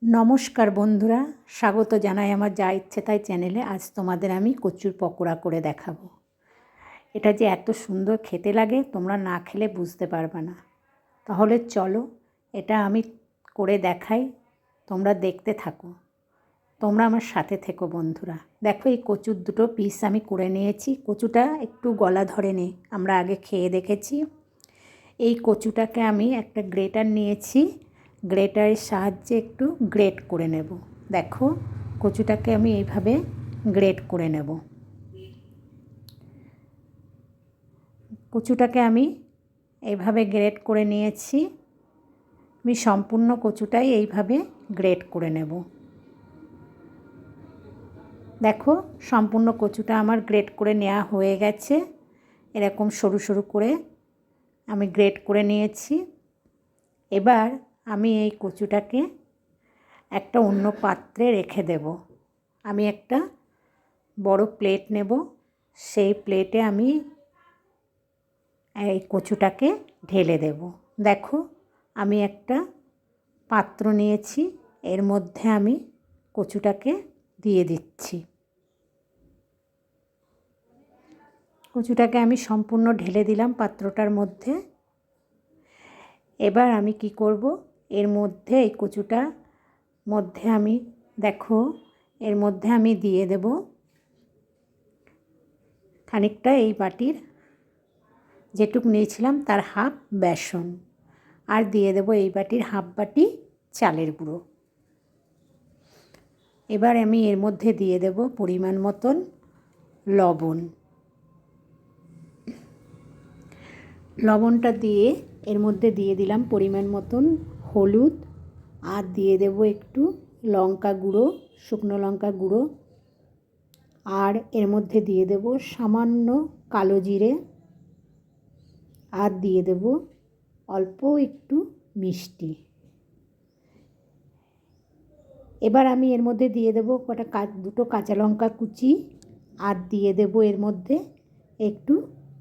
নমস্কার বন্ধুরা, স্বাগত জানাই আমার যা ইচ্ছে তাই চ্যানেলে। আজ তোমাদের আমি কচুর পকোড়া করে দেখাবো। এটা যে এত সুন্দর খেতে লাগে তোমরা না খেলে বুঝতে পারবে না। তাহলে চলো এটা আমি করে দেখাই, তোমরা দেখতে থাকো, তোমরা আমার সাথে থেকো বন্ধুরা। দেখো এই কচুর দুটো পিস আমি করে নিয়েছি। কচুটা একটু গলা ধরে নে, আমরা আগে খেয়ে দেখেছি। এই কচুটাকে আমি একটা গ্রেটার নিয়েছি, গ্রেটারের সাহায্যে একটু গ্রেট করে নেব। দেখো কচুটাকে আমি এইভাবে গ্রেট করে নেব। কচুটাকে আমি এইভাবে গ্রেট করে নিয়েছি। আমি সম্পূর্ণ কচুটাই এইভাবে গ্রেট করে নেব। দেখো সম্পূর্ণ কচুটা আমার গ্রেট করে নেওয়া হয়ে গেছে। এরকম সরু সরু করে আমি গ্রেট করে নিয়েছি। এবার আমি এই কচুটাকে একটা অন্য পাত্রে রেখে দেব। আমি একটা বড় প্লেট নেব, সেই প্লেটে আমি এই কচুটাকে ঢেলে দেব। দেখো আমি একটা পাত্র নিয়েছি, এর মধ্যে আমি কচুটাকে দিয়ে দিচ্ছি। কচুটাকে আমি সম্পূর্ণ ঢেলে দিলাম পাত্রটার মধ্যে। এবার আমি কি করব, এর মধ্যে এই কচুটা মধ্যে আমি দেখো এর মধ্যে আমি দিয়ে দেব খানিকটা এই বাটির যেটুক নিয়েছিলাম তার হাফ বেসন, আর দিয়ে দেব এই বাটির হাফ বাটি চালের গুঁড়ো। এবার আমি এর মধ্যে দিয়ে দেব পরিমাণ মতন লবণ। লবণটা দিয়ে এর মধ্যে দিয়ে দিলাম পরিমাণ মতন হলুদ, আর দিয়ে দেব একটু লঙ্কা গুঁড়ো, শুকনো লঙ্কা গুঁড়ো, আর এর মধ্যে দিয়ে দেব সামান্য কালো জিরে, আর দিয়ে দেব অল্প একটু মিষ্টি। এবার আমি এর মধ্যে দিয়ে দেব দুটো কাঁচা লঙ্কা কুচি, আর দিয়ে দেব এর মধ্যে একটু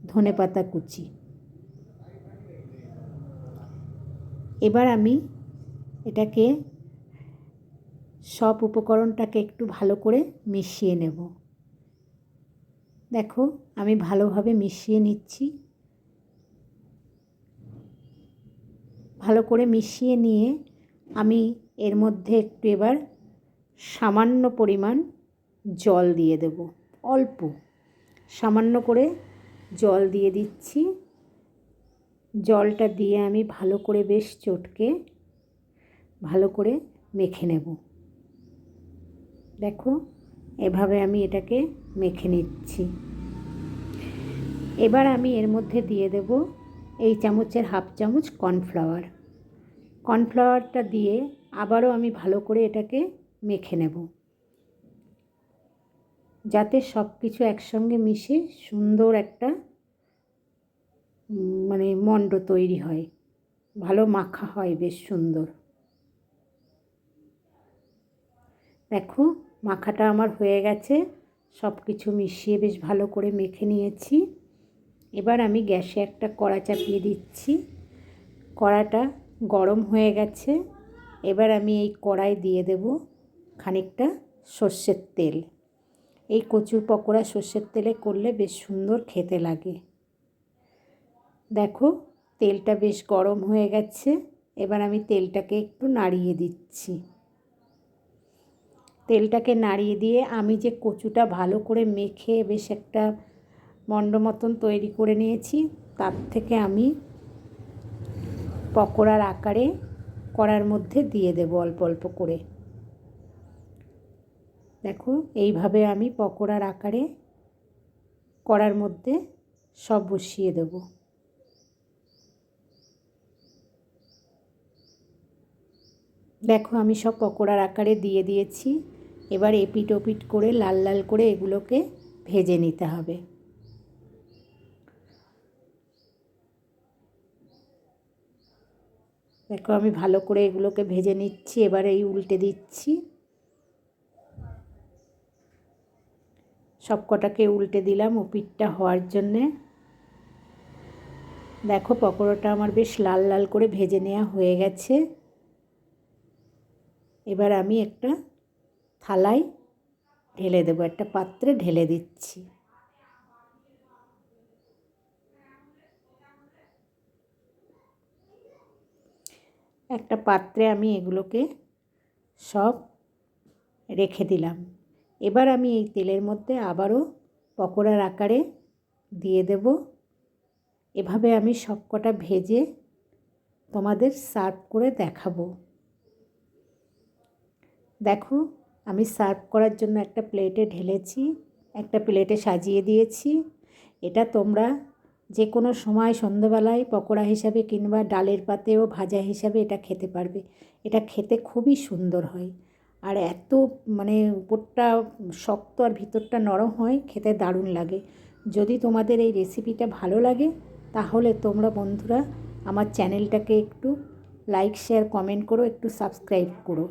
ধনেপাতা কুচি। এবার আমি এটাকে সব উপকরণটাকে একটু ভালো করে মিশিয়ে নেব। দেখো আমি ভালোভাবে মিশিয়ে নিচ্ছি। ভালো করে মিশিয়ে নিয়ে আমি এর মধ্যে একটু এবার সামান্য পরিমাণ জল দিয়ে দেব, অল্প সামান্য করে জল দিয়ে দিচ্ছি। জলটা দিয়ে আমি ভালো করে বেশ চটকে ভালো করে মেখে নেব। দেখো এভাবে আমি এটাকে মেখে নিচ্ছি। এবার আমি এর মধ্যে দিয়ে দেব এই চামচের হাফ চামচ কর্নফ্লাওয়ার। কর্নফ্লাওয়ারটা দিয়ে আবারও আমি ভালো করে এটাকে মেখে নেব, যাতে সব কিছু একসঙ্গে মিশে সুন্দর একটা মণ্ড তৈরি হয়, ভালো মাখা হয়, বেশ সুন্দর। দেখো মাখাটা আমার হয়ে গেছে, সব কিছু মিশিয়ে বেশ ভালো করে মেখে নিয়েছি। এবার আমি গ্যাসে একটা কড়া চাপিয়ে দিচ্ছি। কড়াটা গরম হয়ে গেছে। এবার আমি এই কড়াই দিয়ে দেব খানিকটা সর্ষের তেল। এই কচুর পকোড়া সর্ষের তেলে করলে বেশ সুন্দর খেতে লাগে। দেখো তেলটা বেশ গরম হয়ে গেছে। এবার আমি তেলটাকে একটু নাড়িয়ে দিচ্ছি। তেলটাকে নাড়িয়ে দিয়ে আমি যে কচুটা ভালো করে মেখে বেশ একটা মণ্ড মতন তৈরি করে নিয়েছি, তার থেকে আমি পকোড়ার আকারে কড়ার মধ্যে দিয়ে দেব অল্প অল্প করে। দেখো এইভাবে আমি পকোড়ার আকারে কড়ার মধ্যে সব বসিয়ে দেব। দেখো আমি সব পকোড়ার আকারে দিয়ে দিয়েছি। এবার এপিট ওপিট করে লাল লাল করে এগুলোকে ভেজে নিতে হবে। দেখো আমি ভালো করে এগুলোকে ভেজে নিচ্ছি। এবার এই উল্টে দিচ্ছি, সব কটাকে উল্টে দিলাম ওপিটটা হওয়ার জন্যে। দেখো পকোড়াটা আমার বেশ লাল লাল করে ভেজে নেওয়া হয়ে গেছে। এবার আমি একটা থালায় ঢেলে দেবো, একটা পাত্রে ঢেলে দিচ্ছি। একটা পাত্রে আমি এগুলোকে সব রেখে দিলাম। এবার আমি এই তেলের মধ্যে আবারও পকোড়ার আকারে দিয়ে দেব। এভাবে আমি সব কটা ভেজে তোমাদের সার্ভ করে দেখাবো। দেখো, আমি সার্ভ করার জন্য একটা প্লেটে ঢেলেছি, একটা প্লেটে সাজিয়ে দিয়েছি। এটা তোমরা যে কোনো সময় সন্ধ্যাবেলায় পকোড়া হিসাবে কিংবা ডালের পাতেও ভাজা হিসাবে এটা খেতে পারবে। এটা খেতে খুবই সুন্দর হয়, আর এত মানে উপরটা শক্ত আর ভিতরটা নরম হয়, খেতে দারুণ লাগে। যদি তোমাদের এই রেসিপিটা ভালো লাগে তাহলে তোমরা বন্ধুরা আমার চ্যানেলটাকে একটু লাইক, শেয়ার, কমেন্ট করো, একটু সাবস্ক্রাইব করো।